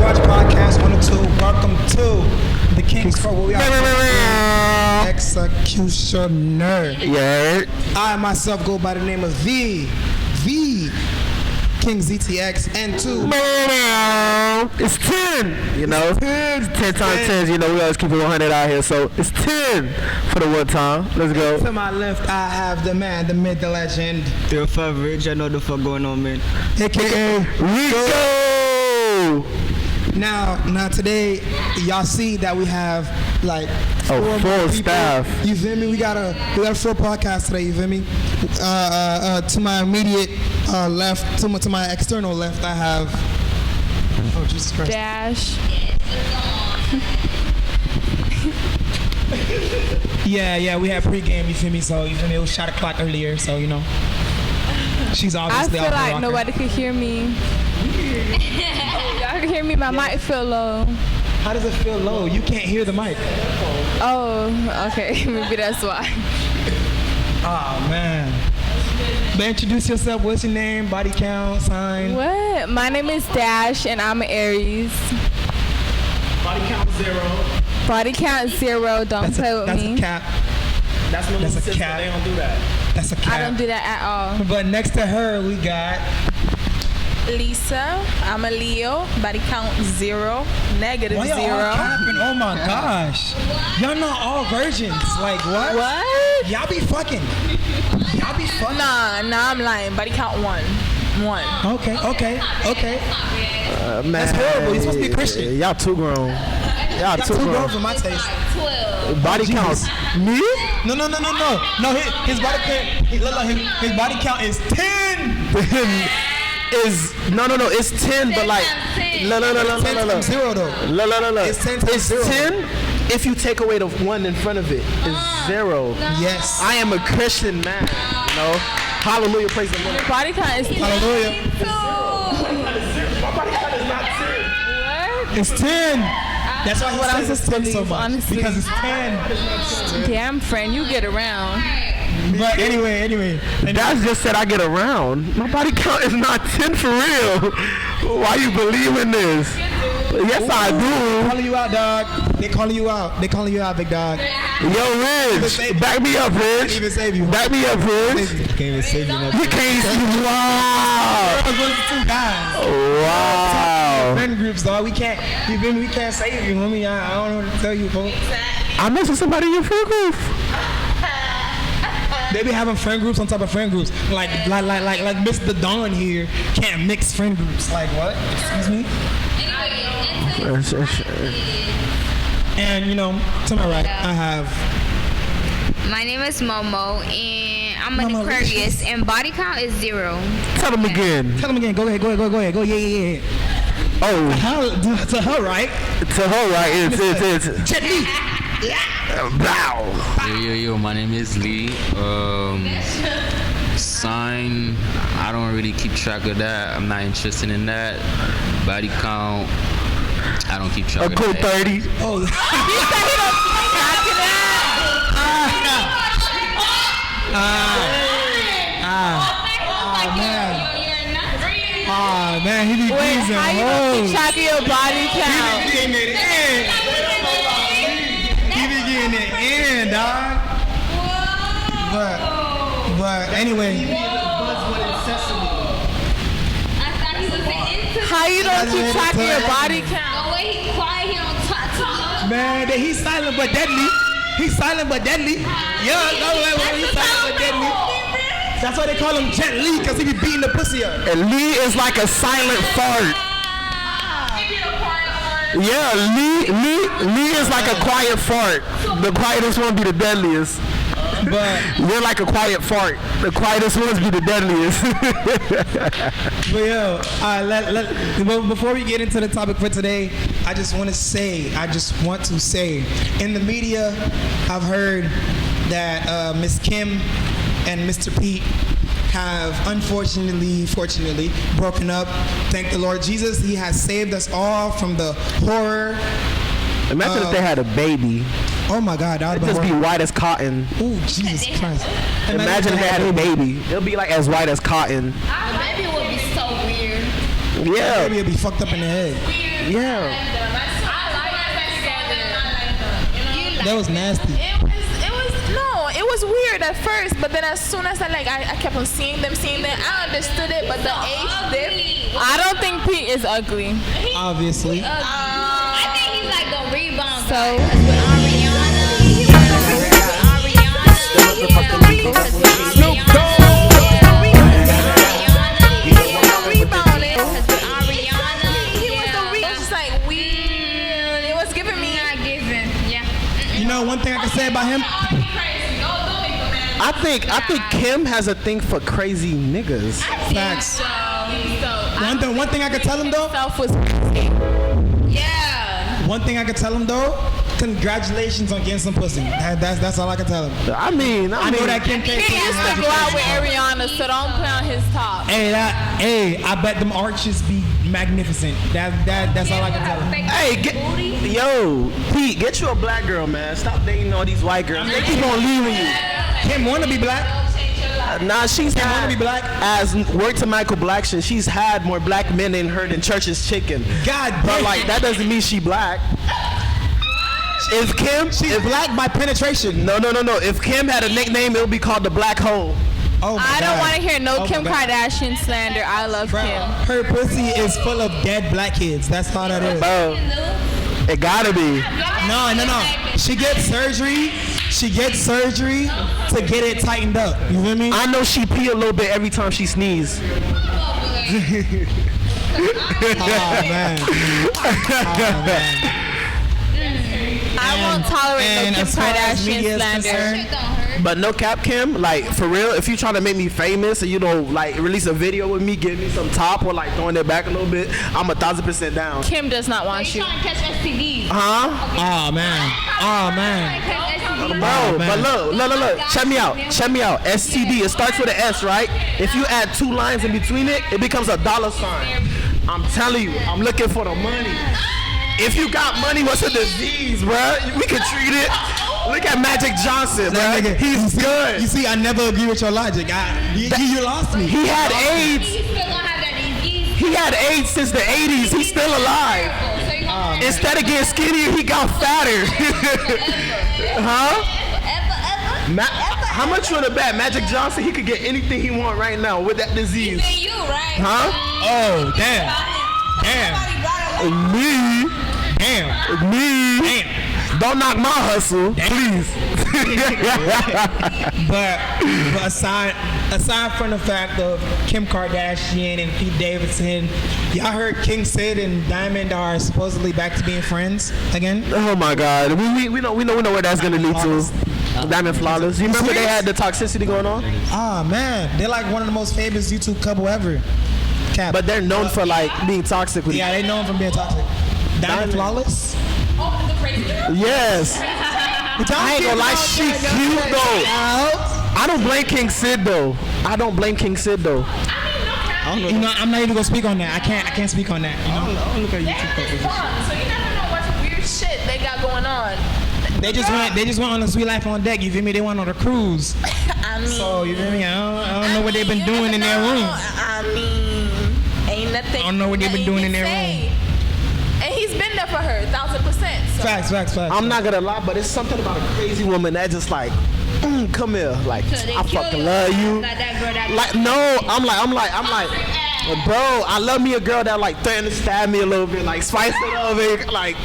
Watch Podcast 102. Welcome to the King's Court, where we are executioner. Yeah. I myself go by the name of V King ZTX and 2. It's 10. You know, 10 times 10. You know, we always keep it 100 out here, so it's 10 for the one time. Let's go. To my left, I have the man, the myth, the legend. Your favorite, I know the fuck going on, man. AKA Rico. Now today, y'all see that we have like full staff. You feel me? We got a full podcast today. You feel me? To my immediate left, to my external left, I have. Oh Jesus Christ! Dash. Yeah. We had pregame. You feel me? So you feel me? It was shot o'clock earlier. So you know, she's obviously. I feel like nobody could hear me. Y'all can hear me. My mic feel low. How does it feel low? You can't hear the mic. Oh, okay. Maybe that's why. Oh man. But introduce yourself. What's your name? Body count, sign. What? My name is Dash, and I'm an Aries. Body count 0. Body count 0. Don't play with that's me. A cap. That's a cap. They don't do that. That's a cap. I don't do that at all. But next to her, we got Lisa. I'm a Leo. Body count 0. Negative Why 0. y'all all capping? Oh my gosh. Y'all not all virgins. Like what? What? Y'all be fucking. Nah, I'm lying. Body count 1. Okay. Man, That's horrible. You're supposed to be Christian. Y'all too grown. Y'all Too grown for my taste. 12. Body counts. Me? No. His body count. His body count is 10. Is no. It's 10, but like no. 10 from 0 though. No. It's 10 from 0. 10 if you take away the 1 in front of it. It's 0. Yes. I am a Christian man. You know. Hallelujah. Praise the Lord. Your body count is 10. Hallelujah. My body count is not 10. What? It's 10. That's why he What says I'm it's 10 so supposed to much. honestly. Because it's 10. Damn, friend, you get around. But anyway. That's just said I get around. My body count is not 10 for real. Why you believe in this? Yes, I do. Calling you out, dog. They calling you out, big dog. Yo, Rich, back me up, Can't Rich. even save you. Back me up, Rich. Can't even save you. You can't see. Wow. Two guys. Wow. Friend groups, dog. We can't save you, homie. I don't know what to tell you, folks. I'm missing somebody in your friend group. They be having friend groups on top of friend groups. Like Mr. Don here can't mix friend groups. Like what? Excuse me? And you know, to my right, I have. My name is Momo, and I'm an Aquarius, and body count is 0. Tell them again. Go ahead. Go, yeah. Oh, To her right. It's Jet Li. Bow. Yo, my name is Lee. Sign, I don't really keep track of that. I'm not interested in that. Body count, I don't keep track A of cool that. 30. Oh. Man, he be Wait, pleasing. how you don't keep track of your body count? He be getting it in, dog. But anyway. How you don't keep track of your body count? The way he quiet, he don't talk too much. Man, he's silent but deadly. He's silent but deadly. Yeah, he's silent but deadly. That's why they call him Jet Li, because he be beating the pussy up. And Lee is like a silent fart. Yeah, Lee is like a quiet fart. The quietest one be the deadliest. But You're like a quiet fart. The quietest ones be the deadliest. But yo, but before we get into the topic for today, I just want to say, in the media, I've heard that Miss Kim and Mr. Pete have fortunately broken up. Thank the Lord Jesus. He has saved us all from the horror. Imagine if they had a baby. Oh my God, that It'd would just be be horrible. white as cotton. Ooh, Jesus Christ. Imagine if they had a baby. It'll be like as white as cotton. Our baby would be so weird. Yeah. Baby would be fucked up in the head. Yeah. That was nasty. It was weird at first, but then as soon as I kept on seeing them, I understood it. But the age dip, I don't think Pete is ugly. Obviously. I think he's like the rebound So- guy. That's with Ariana. He was the Snoop Dogg. You know one thing I can say about him? I think Kim has a thing for crazy niggas. Facts. One thing I can tell him though. One thing I can tell him though. Congratulations on getting some pussy. That's all I can tell him. I mean, I know that Kim He K. used to go out with Ariana, so don't play on his top. Hey, I bet them arches be magnificent. That's all I can tell him. hey, yo, Pete, get you a black girl, man. Stop dating all these white girls. They keep on leaving you. Kim wanna be black. Nah, she's Kim had, wanna be black. as word to Michael Blackson, she's had more black men in her than Church's chicken. God But damn. like, that doesn't mean she black. If Kim, She's black by penetration. no. If Kim had a nickname, it would be called the Black Hole. Oh my I don't God. want to hear no Oh my Kim God. Kardashian slander. I love Bro, Kim. her pussy is full of dead black kids. That's all that is. Bro, it gotta be. No. She gets surgery to get it tightened up. You feel me? I know she pee a little bit every time she sneezes. Oh man. I won't tolerate no Kim as far as media Kardashian is slander. concerned, But no cap, Kim, like for real, if you trying to make me famous and you know, like release a video with me, give me some top or like throwing it back a little bit, I'm 1,000% down. Kim does not want you. Trying to catch STDs. Huh? oh man. Bro, man. but look, check me out. STD, it starts with an S, right? If you add 2 lines in between it, it becomes a $sign. I'm telling you, I'm looking for the money. If you got money, what's a disease, bro? We can treat it. Look at Magic Johnson, bro. That nigga, He's good. You see, I never agree with your logic. You lost me. He had AIDS. He's still gonna have that disease. He had AIDS since the 80s. He's still alive. So you gonna Instead of getting skinnier, he got fatter. Huh? How much you want to bet? Magic Johnson, he could get anything he want right now with that disease. Even you, right? Huh? Oh damn. Me? Damn. Don't knock my hustle, please. But aside from the fact of Kim Kardashian and Pete Davidson, y'all heard King Sid and Diamond are supposedly back to being friends again? Oh my God, we know where that's gonna lead to. Diamond Flawless. You remember they had the toxicity going on? Ah man, they're like one of the most famous YouTube couple ever. Cap. But they're known for like being toxic with yeah, they know him from being toxic. Diamond Flawless? Yes. I ain't gonna lie, she cute though. I don't blame King Sid though. You know, I'm not even gonna speak on that. I can't speak on that. You know, I don't look at YouTube couples. So you never know what weird shit they got going on. they just went on a Sweet Life on Deck. You feel me? They went on a cruise. I mean, So you feel me? I don't know what they've been doing in their room. I mean, ain't nothing. I don't know what they've been doing in their room. And he's been there for her, 1,000%. So. Facts. I'm not gonna lie, but it's something about a crazy woman that just like, come here, like I fucking love you. Like no, I'm like, bro, I love me a girl that like threaten to stab me a little bit, like spice it up, like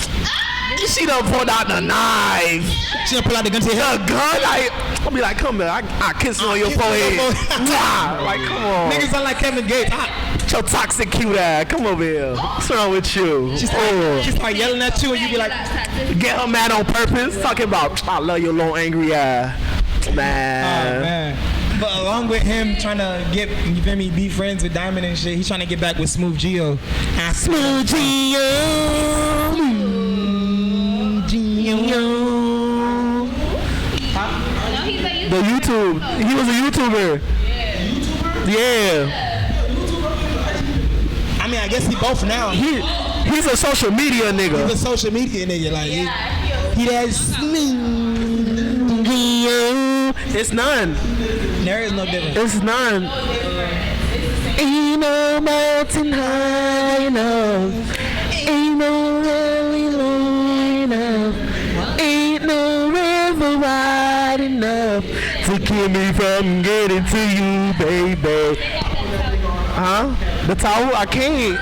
she done pulled out the knife. She pull out the gun to your head. The gun, like I'll be like, come here, I kiss you on your kiss you on forehead. your forehead. Mwah. Like come on, Niggas sound like Kevin Gates. your toxic cute ass, come over here. What's wrong with you? She start yelling at you and you be like, Get her mad on purpose, talking about I love your little angry ass, man. oh man. But along with him trying to get, you feel me, be friends with Diamond and shit, he's trying to get back with Smooth Geo. Smooth Gio. The YouTube. He was a YouTuber. Yeah. I mean, I guess he both now. He's a social media nigga. He's a social media nigga. Like, he does. It's none. There is no difference. It's none. Ain't no mountain high enough. Ain't no enough to keep me from getting to you, baby. Huh? The towel? I can't.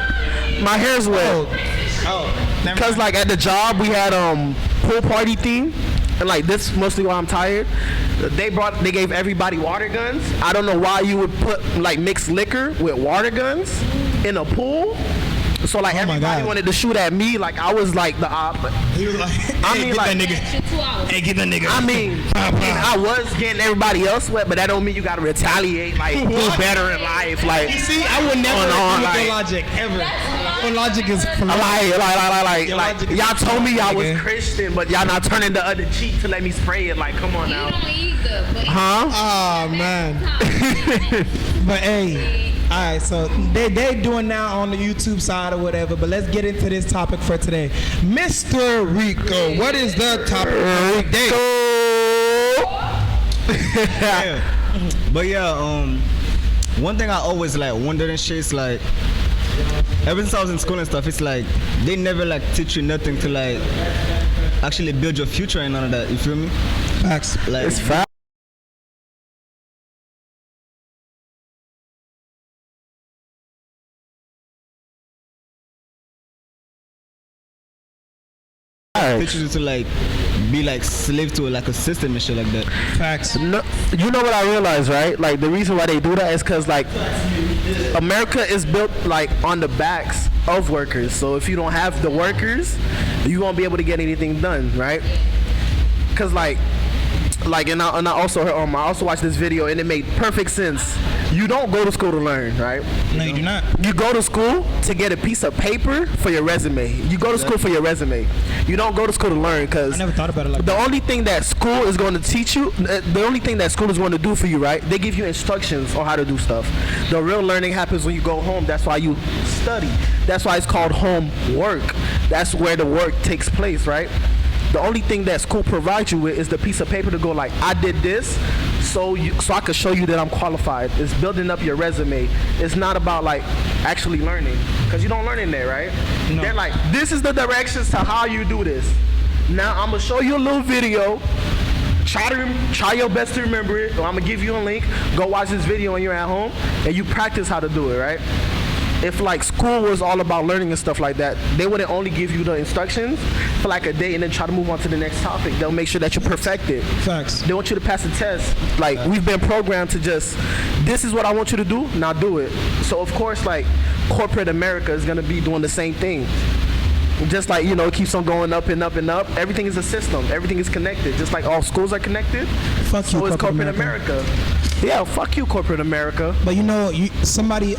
My hair's wet. Cause like at the job we had pool party theme, and like this mostly why I'm tired. They gave everybody water guns. I don't know why you would mix liquor with water guns in a pool. So like everybody wanted to shoot at me, like I was like the op. He was like, hey, get that nigga. Hey, get that nigga. I mean, I was getting everybody else wet, but that don't mean you gotta retaliate, like do better in life. Like, you see, I would never agree with your logic ever. Your logic is like y'all told me y'all was Christian, but y'all not turning the other cheek to let me spray it. Like, come on now. Huh? Oh man. But hey. Alright, so they doing now on the YouTube side or whatever, but let's get into this topic for today. Mr. Rico, what is the topic for today? But one thing I always like wondered and shit is like, ever since I was in school and stuff, it's like they never like teach you nothing to like actually build your future and none of that. You feel me? Facts. Like, it's facts. Teach you to like be like slave to like a system and shit like that. Facts. No, you know what I realized, right? Like the reason why they do that is because like America is built like on the backs of workers. So if you don't have the workers, you won't be able to get anything done, right? Because like and I also heard, I also watched this video and it made perfect sense. You don't go to school to learn, right? No, you do not. You go to school to get a piece of paper for your resume. You go to school for your resume. You don't go to school to learn, because I never thought about it like the that. only thing that school is going to teach you, the only thing that school is going to do for you, right? They give you instructions on how to do stuff. The real learning happens when you go home. That's why you study. That's why it's called homework. That's where the work takes place, right? The only thing that school provides you with is the piece of paper to go like, I did this, so I could show you that I'm qualified. It's building up your resume. It's not about like actually learning, because you don't learn in there, right? No. They're like, this is the directions to how you do this. Now I'm gonna show you a little video. Try your best to remember it, or I'm gonna give you a link. Go watch this video when you're at home, and you practice how to do it, right? If like school was all about learning and stuff like that, they wouldn't only give you the instructions for like a day and then try to move on to the next topic. They'll make sure that you're perfected. Facts. They want you to pass the test. Like, we've been programmed to just, this is what I want you to do, now do it. So of course, like, corporate America is gonna be doing the same thing. Just like, you know, it keeps on going up and up and up. Everything is a system. Everything is connected. Just like all schools are connected, fuck so you, is corporate America. Yeah, fuck you, corporate America. But you know, somebody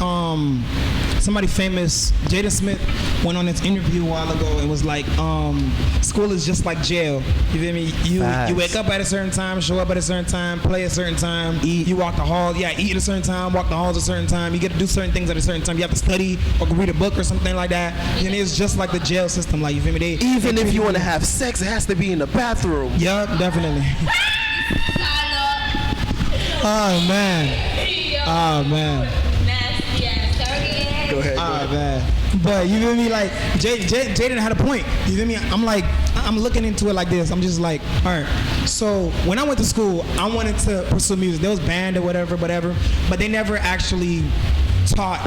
famous, Jada Smith, went on this interview a while ago and was like, school is just like jail. You feel me? You wake up at a certain time, show up at a certain time, play at a certain time, eat. You walk the hall, eat at a certain time, walk the halls at a certain time. You get to do certain things at a certain time. You have to study or read a book or something like that. And it's just like the jail system, like, you feel me? Even if you want to have sex, it has to be in the bathroom. Yup, definitely. Oh man. Oh man. Go ahead. Oh man. But you feel me? Like Jaden had a point. You feel me? I'm looking into it like this. I'm just like, all right. So when I went to school, I wanted to pursue music. There was band or whatever, but they never actually taught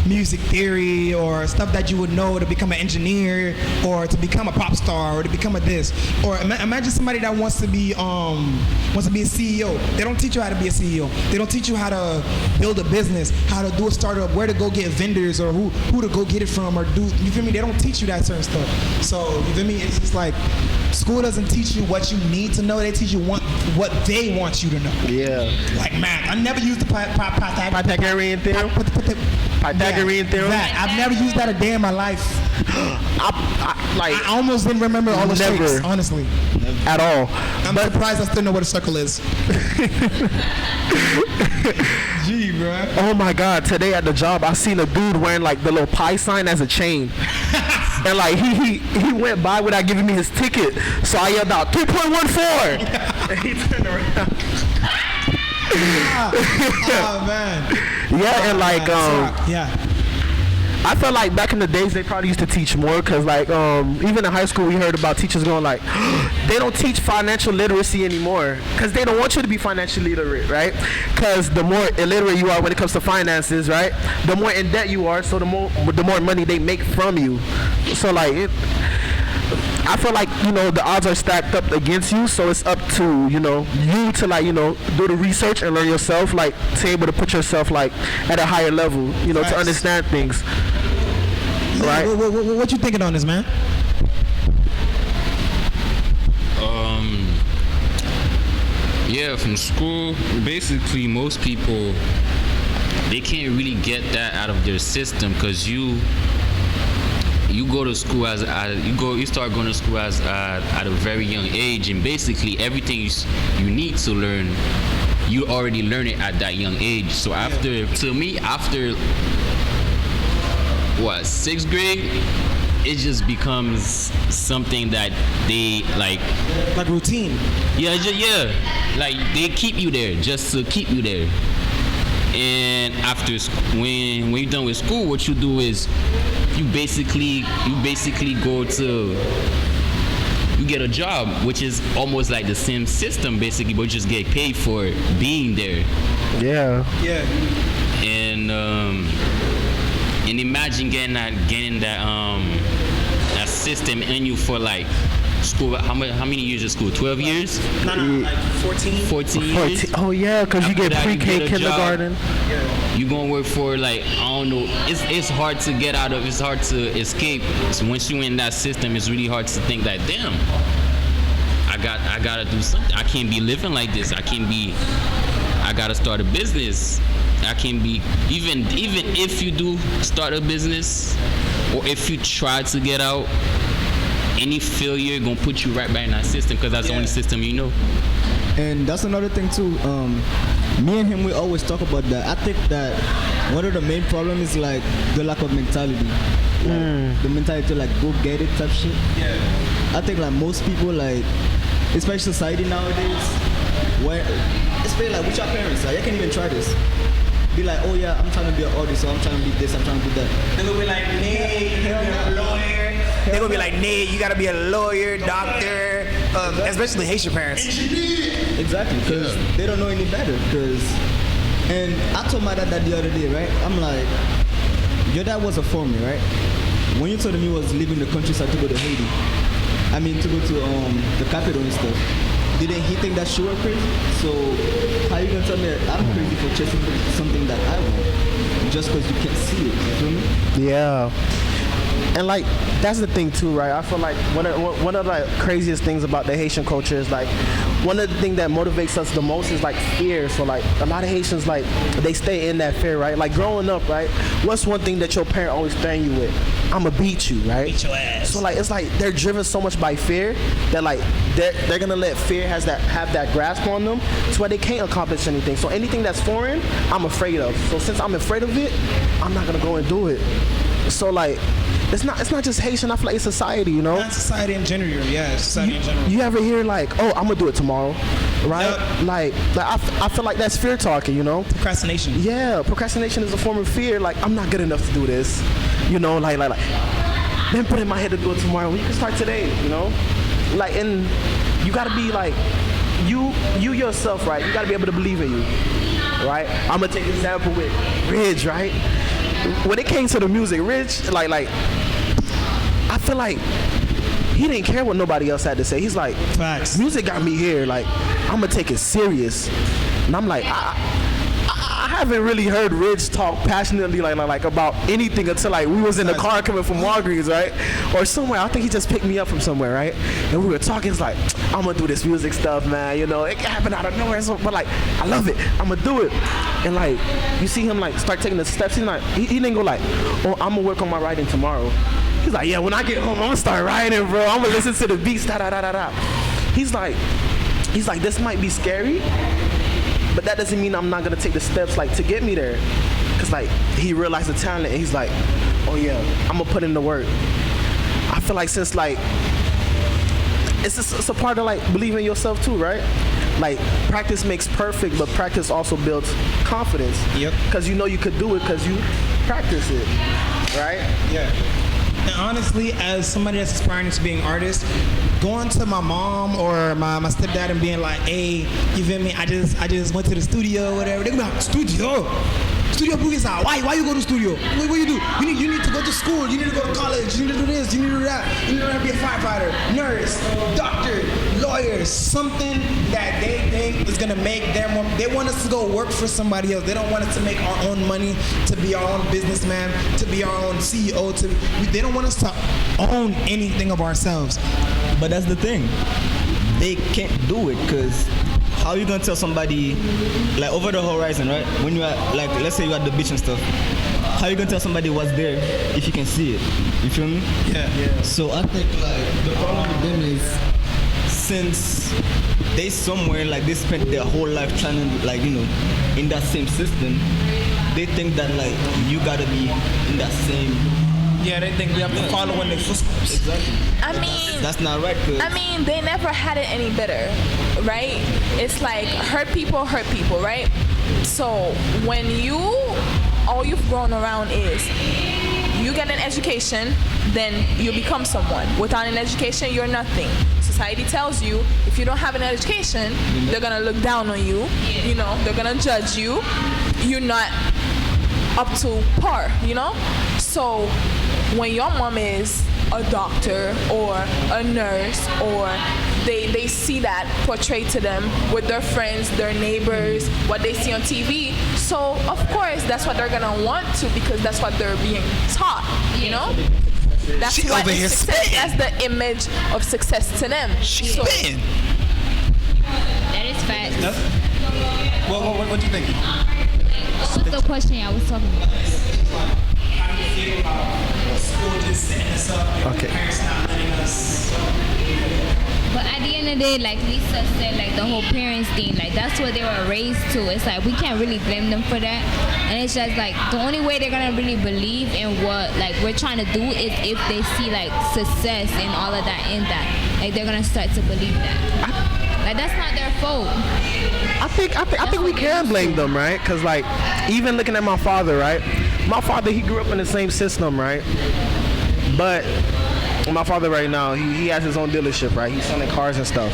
music theory or stuff that you would know to become an engineer or to become a pop star or to become a this. Or imagine somebody that wants to be a CEO. They don't teach you how to be a CEO. They don't teach you how to build a business, how to do a startup, where to go get vendors or who to go get it from, or do, you feel me? They don't teach you that certain stuff. So you feel me? It's just like school doesn't teach you what you need to know. They teach you what they want you to know. Yeah. Like math. I never used the Pythagorean theorem. Pythagorean theorem. I've never used that a day in my life. I almost didn't remember all the shapes, honestly. At all. I'm surprised I still know what a circle is. Gee, bro. Oh my God! Today at the job, I seen a dude wearing like the little pi sign as a chain, and like he went by without giving me his ticket. So I yelled out 2.14, and he turned around. Oh man. Yeah, and like I felt like back in the days they probably used to teach more, because like even in high school we heard about teachers going like they don't teach financial literacy anymore because they don't want you to be financially literate, right? Because the more illiterate you are when it comes to finances, right, the more in debt you are, so the more money they make from you. So like I feel like, you know, the odds are stacked up against you, so it's up to, you know, you to like, you know, do the research and learn yourself, like to able to put yourself like at a higher level, you know, to understand things. Right? What you thinking on this, man? Yeah, from school, basically most people, they can't really get that out of their system, because you go to school you start going to school at a very young age, and basically everything you need to learn, you already learn it at that young age. So after what, 6th grade, it just becomes something that they like routine. Yeah, like they keep you there just to keep you there. And after when you're done with school, what you do is you basically go to, you get a job, which is almost like the same system basically, but you just get paid for being there. Yeah. And imagine getting that system in you for like school. How many years of school? 12 years? No, like 14 years. Oh yeah, because you get pre-K, kindergarten. You gonna work for like, I don't know. It's hard to get out of. It's hard to escape. So once you in that system, it's really hard to think that, damn, I gotta do something. I can't be living like this. I gotta start a business. I can be, even if you do start a business, or if you try to get out, any failure gonna put you right back in that system, because that's the only system you know. And that's another thing too. Me and him, we always talk about that. I think that one of the main problems is like the lack of mentality. Like, the mentality to like go get it type shit. Yeah. I think like most people, like, especially society nowadays, where especially like with your parents, like, you can't even try this. Be like, oh yeah, I'm trying to be an artist, or I'm trying to be this, I'm trying to do that. They're gonna be like, nay, you gotta be a lawyer. They're gonna be like, nay, you gotta be a lawyer, doctor, especially Haitian parents. Exactly, because they don't know any better. And I told my dad that the other day, right? I'm like, your dad was a foreman, right? When you told him he was leaving the countryside to go to Haiti, I mean to go to the capital and stuff, didn't he think that she was crazy? So how you gonna tell me that I'm crazy for chasing something that I want just because you can't see it? You feel me? Yeah. And like that's the thing too, right? I feel like one of the craziest things about the Haitian culture is like one of the things that motivates us the most is like fear. So like a lot of Haitians, like they stay in that fear, right? Like growing up, right? What's one thing that your parent always threaten you with? I'ma beat you, right? Beat your ass. So like it's like they're driven so much by fear that like they're gonna let fear have that grasp on them to where they can't accomplish anything. So anything that's foreign, I'm afraid of. So since I'm afraid of it, I'm not gonna go and do it. So like it's not just Haitian. I feel like it's society, you know. Not society in general, yeah. Society in general. You ever hear like, oh, I'm gonna do it tomorrow, right? Yep. Like I feel like that's fear talking, you know. Procrastination. Yeah, procrastination is a form of fear. Like I'm not good enough to do this, you know. Like then put in my head to do it tomorrow. Well, you can start today, you know. Like, and you gotta be like you yourself, right? You gotta be able to believe in you, right? I'm gonna take an example with Ridge, right? When it came to the music, Ridge, like I feel like he didn't care what nobody else had to say. He's like, facts. Music got me here. Like, I'm gonna take it serious. And I'm like, I haven't really heard Ridge talk passionately like about anything until like we was in the car coming from Walgreens, right? Or somewhere. I think he just picked me up from somewhere, right? And we were talking. It's like, I'm gonna do this music stuff, man. You know, it can happen out of nowhere. So, but like, I love it. I'm gonna do it. And like, you see him like start taking the steps. He's like, he didn't go like, oh, I'm gonna work on my writing tomorrow. He's like, yeah, when I get home, I'm gonna start writing, bro. I'm gonna listen to the beats, da da da da da. He's like, this might be scary, but that doesn't mean I'm not gonna take the steps like to get me there. Cause like he realized the talent, and he's like, oh yeah, I'm gonna put in the work. I feel like since like it's a part of like believing in yourself too, right? Like practice makes perfect, but practice also builds confidence. Yep. Cause you know you could do it, cause you practice it. right? Yeah. And honestly, as somebody that's aspiring to being an artist, going to my mom or my stepdad and being like, hey, you feel me? I just went to the studio or whatever. They go like, studio? Studio Boogie out. Why you go to studio? What you do? You need to go to school. You need to go to college. You need to do this. You need to do that. You need to be a firefighter, nurse, doctor, lawyer, something that they think is gonna make them. They want us to go work for somebody else. They don't want us to make our own money, to be our own businessman, to be our own CEO. They don't want us to own anything of ourselves. But that's the thing. They can't do it because how you gonna tell somebody like over the horizon, right? When you are like, let's say you're at the beach and stuff. How you gonna tell somebody what's there if you can see it? You feel me? Yeah. So I think like the problem with them is since they somewhere like they spent their whole life trying to like in that same system, they think that like you gotta be in that same. Yeah, they think we have to follow in their footsteps. Exactly. I mean, that's not right. They never had it any better, right? It's like hurt people, right? So when all you've grown around is you get an education, then you become someone. Without an education, you're nothing. Society tells you if you don't have an education, they're gonna look down on you. They're gonna judge you. You're not up to par. So when your mom is a doctor or a nurse or they see that portrayed to them with their friends, their neighbors, what they see on TV. So of course that's what they're gonna want to because that's what they're being taught, That's she what over here success. spitting. That's the image of success to them. She's spitting. That is facts. What do you think? What's the question I was talking about? How do you feel about school just setting us up and parents not letting us? But at the end of the day, like Lisa said, like the whole parents thing, like that's what they were raised to. It's like we can't really blame them for that. And it's just like the only way they're gonna really believe in what like we're trying to do is if they see like success and all of that in that. Like they're gonna start to believe that. Like that's not their fault. I think we can blame them, right? Because like even looking at my father, right? My father, he grew up in the same system, right? But my father right now, he has his own dealership, right? He's selling cars and stuff.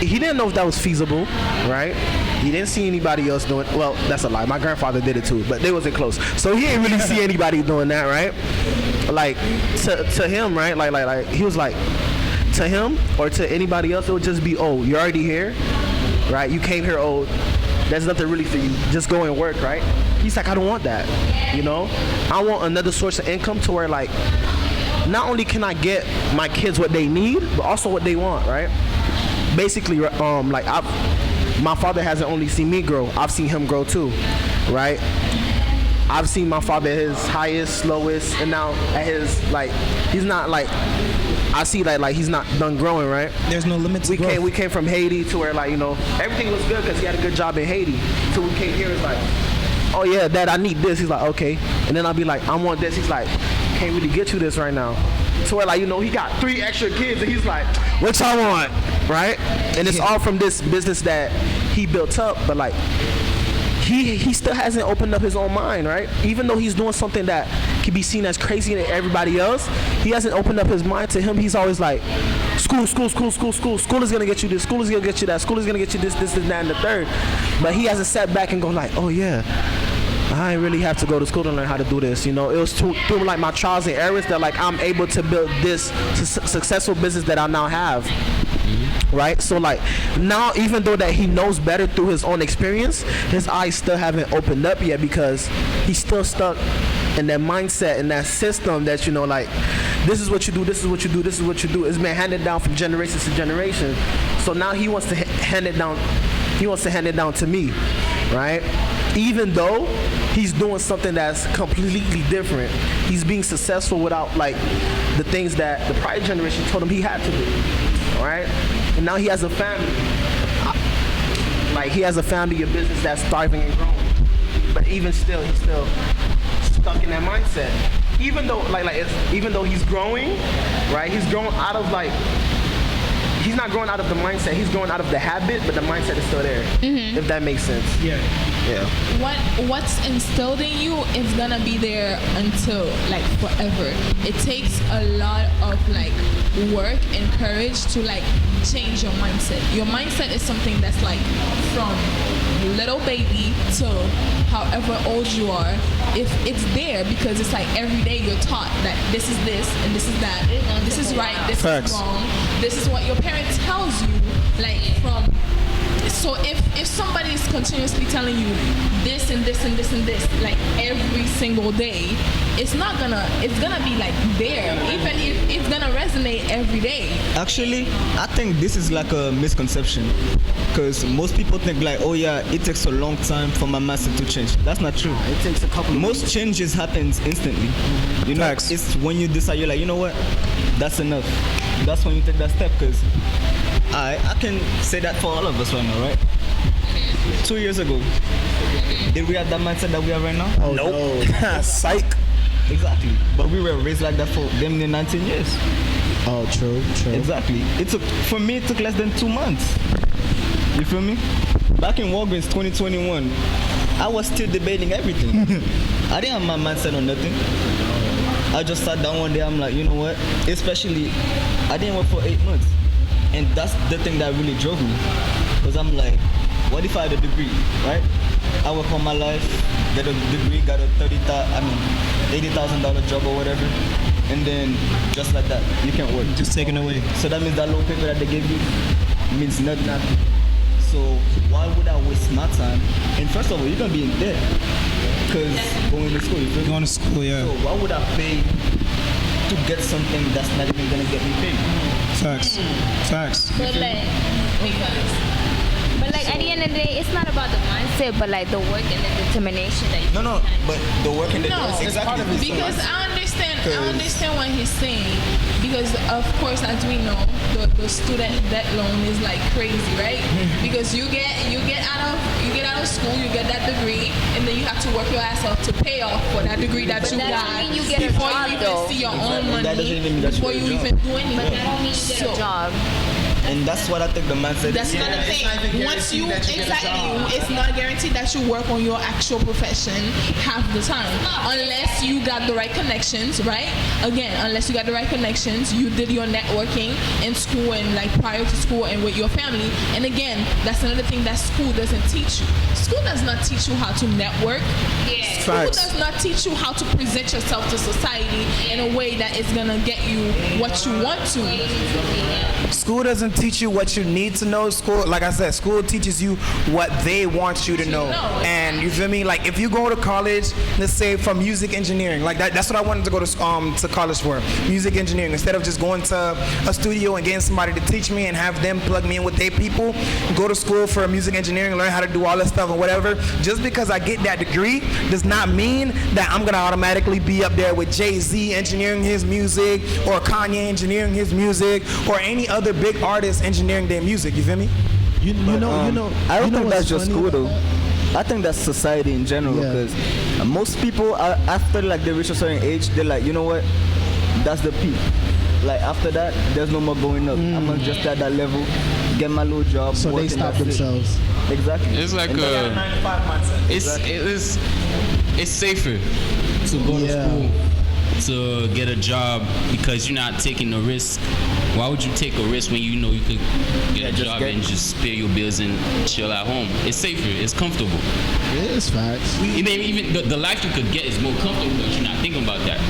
He didn't know if that was feasible, right? He didn't see anybody else doing it. Well, that's a lie. My grandfather did it too, but they wasn't close. So he didn't really see anybody doing that, right? Like to him, right? Like he was like, to him or to anybody else, it would just be, oh, you're already here, right? You came here old. There's nothing really for you. Just go and work, right? He's like, I don't want that, I want another source of income to where like, not only can I get my kids what they need, but also what they want, right? Basically, my father hasn't only seen me grow, I've seen him grow too, right? I've seen my father at his highest, slowest, and now at his, like, he's not like, I see that like he's not done growing, right? There's no limit to growth. We came from Haiti to where like, everything was good because he had a good job in Haiti. So we came here, it's like, oh yeah, Dad, I need this. He's like, okay. And then I'll be like, I want this. He's like, can't really get you this right now. So where like, he got 3 extra kids and he's like, what y'all want, right? And it's all from this business that he built up, but like, he still hasn't opened up his own mind, right? Even though he's doing something that can be seen as crazy to everybody else, he hasn't opened up his mind. To him, he's always like, school is gonna get you this, school is gonna get you that, school is gonna get you this, that, and the third. But he hasn't sat back and gone like, oh yeah, I ain't really have to go to school to learn how to do this. It was through like my trials and errors that like I'm able to build this successful business that I now have. Right? So like now, even though that he knows better through his own experience, his eyes still haven't opened up yet because he's still stuck in that mindset and that system that like this is what you do, this is what you do, this is what you do. It's been handed down from generation to generation. So now he wants to hand it down. He wants to hand it down to me, right? Even though he's doing something that's completely different, he's being successful without like the things that the prior generation told him he had to do. All right, and now he has a family. Like he has a family, a business that's thriving and growing. But even still, he's still stuck in that mindset. Even though, even though he's growing, right? He's growing out of like. He's not growing out of the mindset. He's growing out of the habit, but the mindset is still there. If that makes sense. Yeah. Yeah. what's instilled in you is gonna be there until like forever. It takes a lot of like work and courage to like change your mindset. Your mindset is something that's like from little baby till however old you are. If it's there because it's like every day you're taught that this is this and this is that, this is right, this Facts. is wrong, this is what your parent tells you, like from. So if somebody is continuously telling you this and this and this and this like every single day, it's gonna be like there, even if it's gonna resonate every day. Actually, I think this is like a misconception, because most people think like, oh yeah, it takes a long time for my mindset to change. That's not true. It takes a couple of Most changes happens instantly. You know, Facts. it's when you decide, you're like, you know what, that's enough. That's when you take that step, because I can say that for all of us right now, right? 2 years ago, did we have that mindset that we have right now? Oh, nope. Psych. Exactly. But we were raised like that for damn near 19 years. Oh, true. Exactly. For me, it took less than 2 months. You feel me? Back in Walgreens 2021, I was still debating everything. I didn't have my mindset on nothing. I just sat down one day, I'm like, you know what? Especially, I didn't work for 8 months. And that's the thing that really drove me. Because I'm like, what if I had a degree, right? I work all my life, get a degree, got a $80,000 job or whatever. And then, just like that, you can't work. Just taken away. So that means that little paper that they gave you means nothing. So why would I waste my time? And first of all, you're going to be in debt. Because going to school, you feel me? Going to school, yeah. So why would I pay to get something that's not even gonna get me paid? Facts. But like at the end of the day, it's not about the mindset, but like the work and the determination that you No, but the work and the exactly. Because I understand what he's saying. Because of course, as we know, the student debt loan is like crazy, right? Because you get out of school, you get that degree, and then you have to work your ass off to pay off for that degree that you got you get a before job, you even though. see your own money, That doesn't even mean that you before get a you job. even do anything. But that don't mean you get a job. And that's what I think the mindset That's is. another thing. not even Once you guaranteed that you get a job. it's not guaranteed that you work on your actual profession half the time, unless you got the right connections, right? Again, unless you got the right connections, you did your networking in school and like prior to school and with your family. And again, that's another thing that school doesn't teach you. School does not teach you how to network. Yeah. School Facts. does not teach you how to present yourself to society in a way that is gonna get you what you want to. School doesn't teach you what you need to know. School, like I said, school teaches you what they want you to know. And you feel me? Like if you go to college, let's say for music engineering, like that's what I wanted to go to college for, music engineering. Instead of just going to a studio and getting somebody to teach me and have them plug me in with their people, go to school for music engineering, learn how to do all that stuff and whatever. Just because I get that degree does not mean that I'm gonna automatically be up there with Jay-Z engineering his music or Kanye engineering his music or any other big artist engineering their music. You feel me? You know. I don't you know think that's what's just funny? school though. I think that's society in general, Yeah. because most people are, after like they reach a certain age, they're like, you know what, that's the peak. Like after that, there's no more going up. I'm gonna just at that level, get my little job. So work, they and stop that's it. themselves. Exactly. It's like And then- 9 to 5 mindset. it's safer to go to school to get a job because you're not taking the risk. Why would you take a risk when you know you could get a job and just pay your bills and chill at home? It's safer. It's comfortable. It is facts. Even the life you could get is more comfortable, but you're not thinking about that.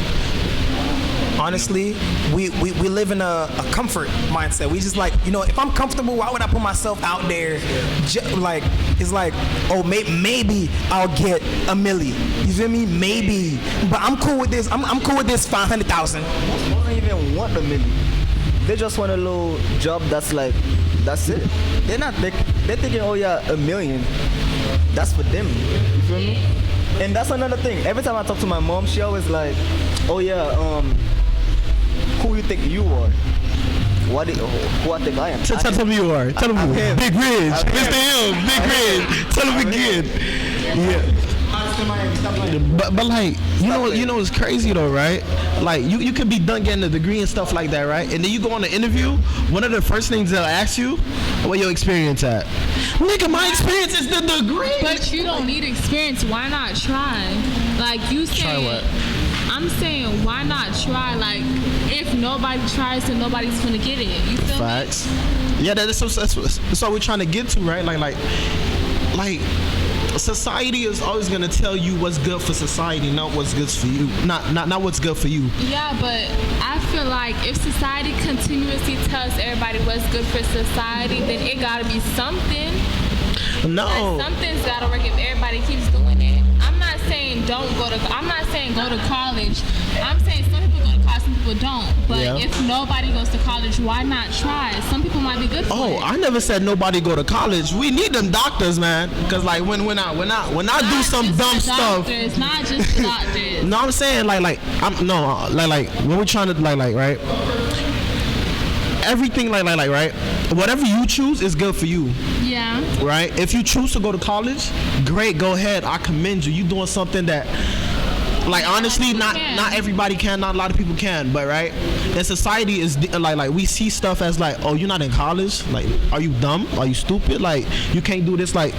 Honestly, we live in a comfort mindset. We just like, you know, if I'm comfortable, why would I put myself out there? Like, it's like, oh, maybe I'll get $1 million. You feel me? Maybe. But I'm cool with this. I'm cool with this 500,000. Most people don't even want $1 million. They just want a little job that's like, that's it. They're thinking, oh yeah, $1 million. That's for them. You feel me? And that's another thing. Every time I talk to my mom, she always like, oh yeah, who you think you are? Who I think I am? Tell them who you are. Tell them who. Big Ridge. Mr. M. Big Ridge. Tell them again. Yeah. But like you know it's crazy though, right? Like you could be done getting a degree and stuff like that, right? And then you go on an interview. One of the first things they'll ask you, where your experience at? Nigga, my experience is the degree. But you don't need experience. Why not try? Like you saying. Try what? I'm saying, why not try? Like, if nobody tries, then nobody's gonna get it. You feel Facts. Me? Yeah, that's what we're trying to get to, right? Like, society is always gonna tell you what's good for society, not what's good for you. Not what's good for you. Yeah, but I feel like if society continuously tells everybody what's good for society, then it gotta be something. No. Like, something's gotta work if everybody keeps doing it. I'm not saying go to college. I'm saying some people go to college, some people don't. But if nobody goes to college, why not try? Some people might be good for it. I never said nobody go to college. We need them doctors, man. Cause like when I do some dumb stuff. It's not just the doctors. No, I'm saying like when we're trying to like right. Everything like right. Whatever you choose is good for you. Yeah. Right. If you choose to go to college, great. Go ahead. I commend you. You doing something that. Like honestly, not everybody can, not a lot of people can, but right, and society is like we see stuff as like, oh, you're not in college, like, are you dumb? Are you stupid? Like, you can't do this. Like,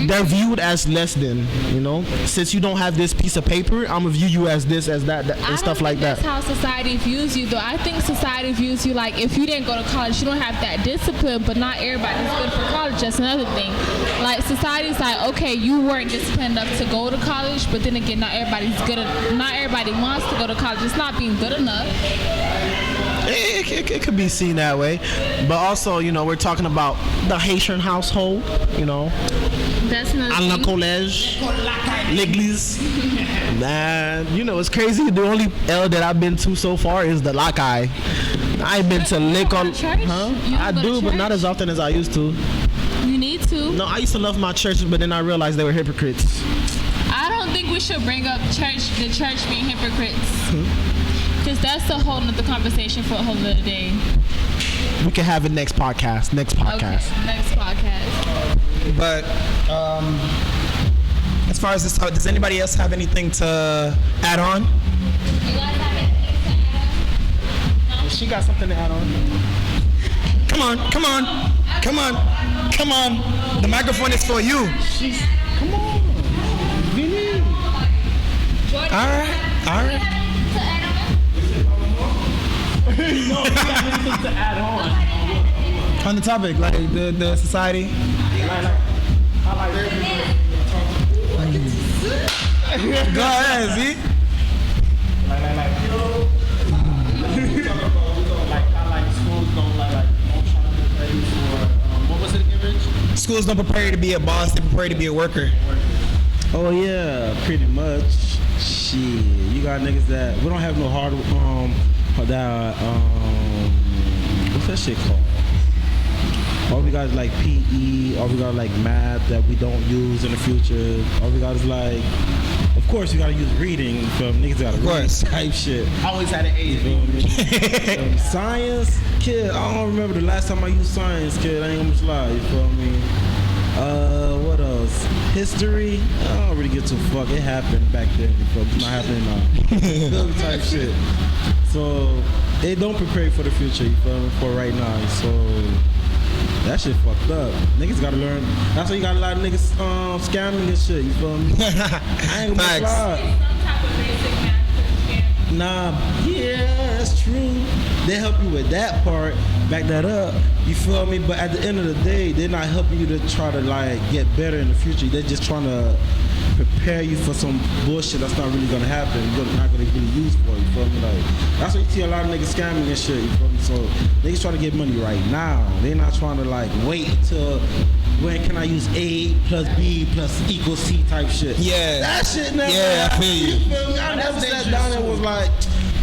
they're viewed as less than, you know. Since you don't have this piece of paper, I'm gonna view you as this, as that, and stuff like that. That's how society views you, though. I think society views you like if you didn't go to college, you don't have that discipline. But not everybody's good for college. That's another thing. Like society's like, okay, you weren't disciplined enough to go to college, but then again, not everybody's good. Not everybody wants to go to college. It's not being good enough. It could be seen that way, but also, you know, we're talking about the Haitian household, you know. That's another à la collège, l'église. Man, you know, it's crazy. The only L that I've been to so far is the Lakai. I ain't been to l'école. Huh? I do, but not as often as I used to. You need to. No, I used to love my church, but then I realized they were hypocrites. I don't think we should bring up the church being hypocrites. Because that's a whole nother conversation for a whole other day. We can have it next podcast. Okay, next podcast. But as far as this, does anybody else have anything to add on? You guys have anything to add on? No? She got something to add on. Come on. The microphone is for you. Come on. Vinny. All right. No, you got anything to add on the topic, like the society. Go ahead, see? Schools don't prepare you to be a boss, they prepare you to be a worker. Oh yeah, pretty much. Shit, you got niggas that we don't have no hard what's that shit called? All we got is like PE, all we got is like math that we don't use in the future. All we got is like, of course you gotta use reading, but niggas gotta read type shit. I always had an A. You feel me? Science, kid, I don't remember the last time I used science, kid. I ain't gonna lie, you feel me? What else? History, I don't really give a fuck. It happened back then, but it's not happening now. Feel me? Type shit. So they don't prepare for the future, you feel me, for right now. So that shit fucked up. Niggas gotta learn. That's why you got a lot of niggas scamming and shit, you feel me? I ain't gonna lie. Nah, yeah, that's true. They help you with that part, back that up, you feel me? But at the end of the day, they're not helping you to try to like get better in the future. They're just trying to prepare you for some bullshit that's not really gonna happen. You're not gonna really use for it, you feel me? Like, that's why you see a lot of niggas scamming and shit, you feel me? So niggas trying to get money right now. They're not trying to like wait till when can I use A plus B plus equals C type shit. Yeah. That shit never I feel you. You feel me? I never sat down and was like,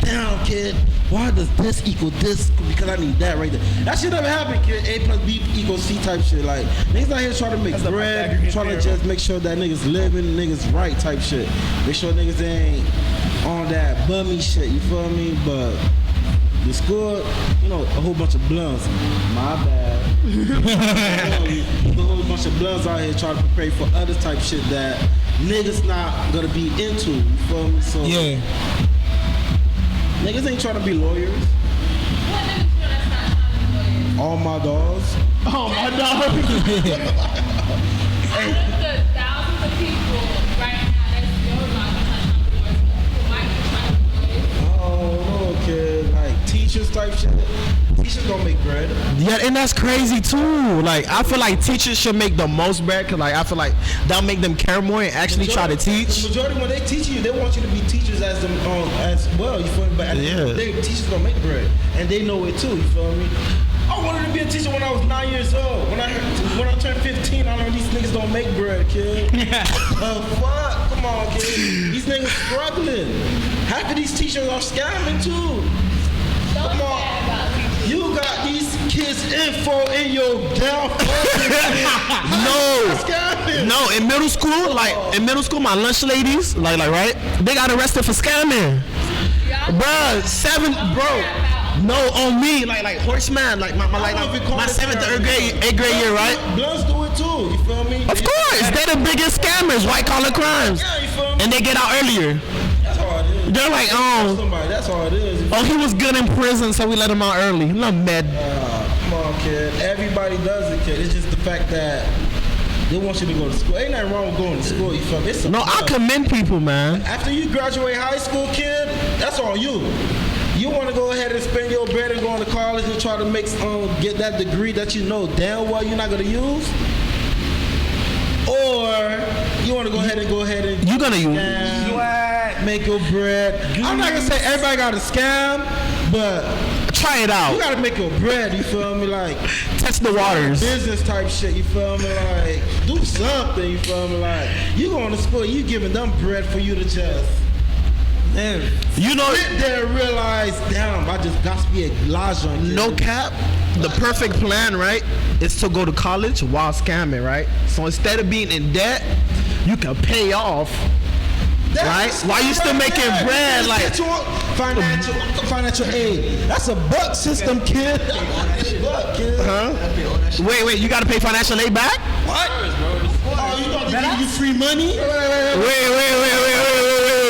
damn kid, why does this equal this? Because I need that right there. That shit never happened, kid. A plus B equals C type shit. Like, niggas out here trying to make bread, trying to just make sure that niggas living, niggas right type shit. Make sure niggas ain't on that bummy shit, you feel me? But the school, you know, a whole bunch of blunts. My bad. A whole bunch of blunts out here trying to prepare for other type shit that niggas not gonna be into. You feel me? So Yeah. niggas ain't trying to be lawyers. All my dogs. Oh my dog. Out of the thousands of people right now that's still not Oh no, kid. Like teachers type shit. Teachers don't make bread. Yeah, and that's crazy too. Like I feel like teachers should make the most bread, cause like I feel like that'll make them care more and actually try to teach. The majority when they teach you, they want you to be teachers as them as well. You feel me? But at the end of the day, teachers don't make bread, and they know it too. You feel me? I wanted to be a teacher when I was 9 years old. When I turned 15, I learned these niggas don't make bread, kid. Fuck, come on, kid. These niggas struggling. Half of these teachers are scamming too. Come on. You got these kids' info in your downfall. No, in middle school, my lunch ladies, like right, they got arrested for scamming. Bro. No, on me, like horseman, like my 7th or 8th grade year, right? Bloods do it too, you feel me? Of course, they're the biggest scammers, white collar crimes, Yeah, you feel me? and they get out earlier. That's all it is. They're like, Somebody, that's all it is. oh, he was good in prison, so we let him out early. I'm not mad. Come on, kid. Everybody does it, kid. It's just the fact that they want you to go to school. Ain't nothing wrong with going to school, you feel me? It's No, I commend people, man. After you graduate high school, kid, that's on you. You want to go ahead and spend your bread and go to college and try to get that degree that you know damn well you're not going to use? Or you want to go ahead and You're gonna use. make your bread. I'm not going to say everybody got to scam, but Try it out. you got to make your bread, you feel me? Like, Test the waters. business type shit, you feel me? Like, do something, you feel me? Like, you going to school, you giving them bread for you to just You know, sit there and realize, damn, I just got to be a Elijah. no cap. The perfect plan, right, is to go to college while scamming, right? So instead of being in debt, you can pay off, right? While you still making bread, like financial aid. That's a buck system, kid. Buck, kid. Wait, you gotta pay financial aid back? What? Oh, you thought they give you free money? Wait.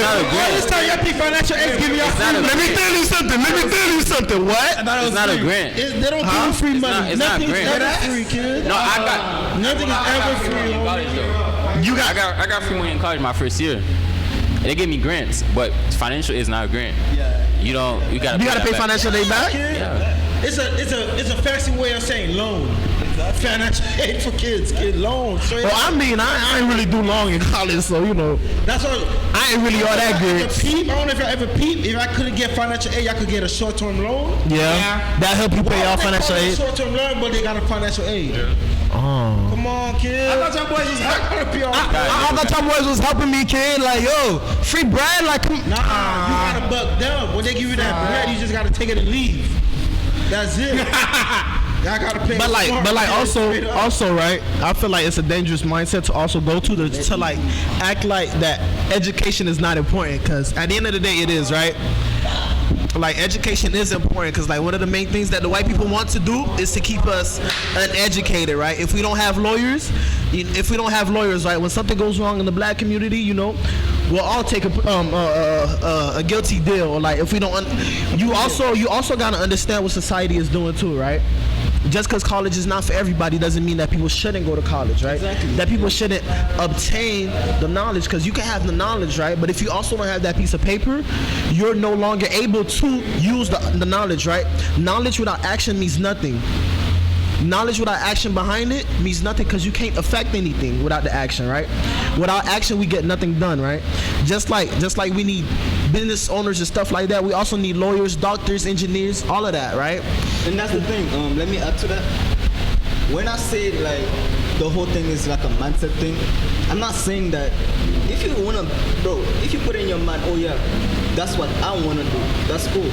All this time y'all think financial aid giving y'all free money? Let me tell you something. What? It's not a grant. They don't give you free money. It's not Nothing's grant. ever free, kid. No, I got. Nothing is ever free. In college, though. I got free money in college my first year. And they gave me grants, but financial is not a grant. You gotta pay financial aid back? Yeah. It's a fancy way of saying loan. Financial aid for kids, kid loan. Well, I mean, I ain't really do long in college, so That's all. I ain't really all that good. I don't know if I ever peep. If I couldn't get financial aid, I could get a short-term loan. Yeah. That help you pay off financial aid. Short-term loan, but they got a financial aid. Come on, kid. I thought y'all boys was helping me. I thought y'all boys was helping me, kid. Like, yo, free bread, like, come. Nah, you gotta buck down. When they give you that bread, you just gotta take it and leave. That's it. Y'all gotta pay. But also, right? I feel like it's a dangerous mindset to also go to like act like that education is not important, because at the end of the day, it is, right? Like, education is important, because like one of the main things that the white people want to do is to keep us uneducated, right? If we don't have lawyers, right, when something goes wrong in the black community, we'll all take a guilty deal. Or like, if we don't, you also gotta understand what society is doing too, right? Just because college is not for everybody doesn't mean that people shouldn't go to college, right? Exactly. That people shouldn't obtain the knowledge, because you can have the knowledge, right? But if you also don't have that piece of paper, you're no longer able to use the knowledge, right? Knowledge without action means nothing. Knowledge without action behind it means nothing, because you can't affect anything without the action, right? Without action, we get nothing done, right? Just like we need business owners and stuff like that, we also need lawyers, doctors, engineers, all of that, right? And that's the thing. Let me add to that. When I say like the whole thing is like a mindset thing, I'm not saying that if you put in your mind, oh yeah, that's what I want to do, that's cool.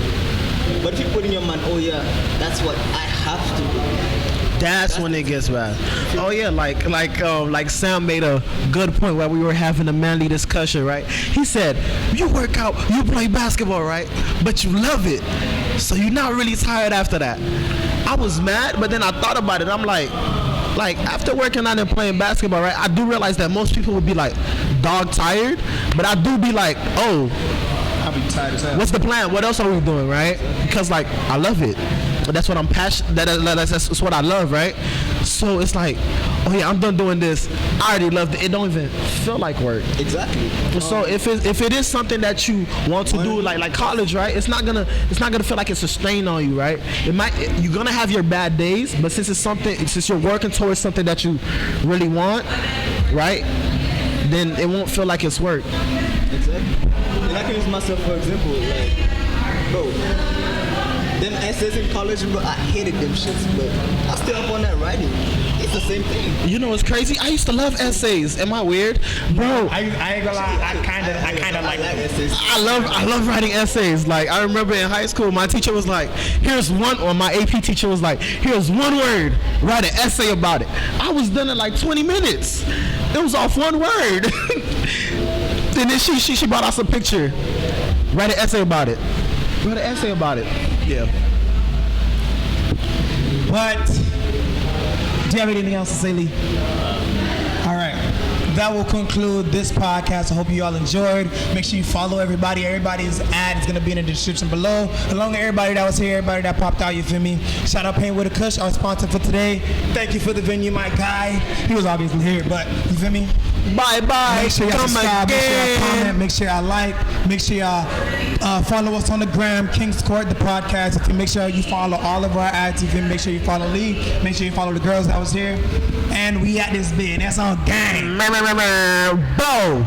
But if you put in your mind, oh yeah, that's what I have to do, that's when it gets bad. Oh yeah, like Sam made a good point while we were having a manly discussion, right? He said, you work out, you play basketball, right? But you love it, so you're not really tired after that. I was mad, but then I thought about it. I'm like, like after working out and playing basketball, right? I do realize that most people would be like dog tired, but I do be like, oh, I'll be tired as hell. what's the plan? What else are we doing, right? Because like I love it. That's what I'm passionate. That's what I love, right? So it's like, oh yeah, I'm done doing this. I already loved it. It don't even feel like work. Exactly. So if it is something that you want to do, like college, right? It's not gonna feel like it's a strain on you, right? You're gonna have your bad days, but since you're working towards something that you really want, right? Then it won't feel like it's work. Exactly. And I can use myself for example, like, bro, them essays in college, bro, I hated them shits, but I still up on that writing. It's the same thing. You know what's crazy? I used to love essays. Am I weird, bro? I ain't gonna lie. I kind of like essays. I love writing essays. Like I remember in high school, my teacher was like, my AP teacher was like, here's one word, write an essay about it. I was done in like 20 minutes. It was off one word. And then she brought out some picture. Write an essay about it. Write an essay about it. Yeah. But do you have anything else to say, Lee? All right. That will conclude this podcast. I hope you all enjoyed. Make sure you follow everybody. Everybody's ad is going to be in the description below. Along with everybody that was here, everybody that popped out, you feel me? Shout out Paint with a Kush, our sponsor for today. Thank you for the venue, my guy. He was obviously here, but you feel me? Bye-bye. Make sure y'all Come subscribe, make sure y'all again. comment, make sure y'all like, make sure y'all follow us on the gram, King's Court, the podcast. If you make sure you follow all of our ads, if you make sure you follow Lee, make sure you follow the girls that was here. And we at this bid. That's on gang. Bow.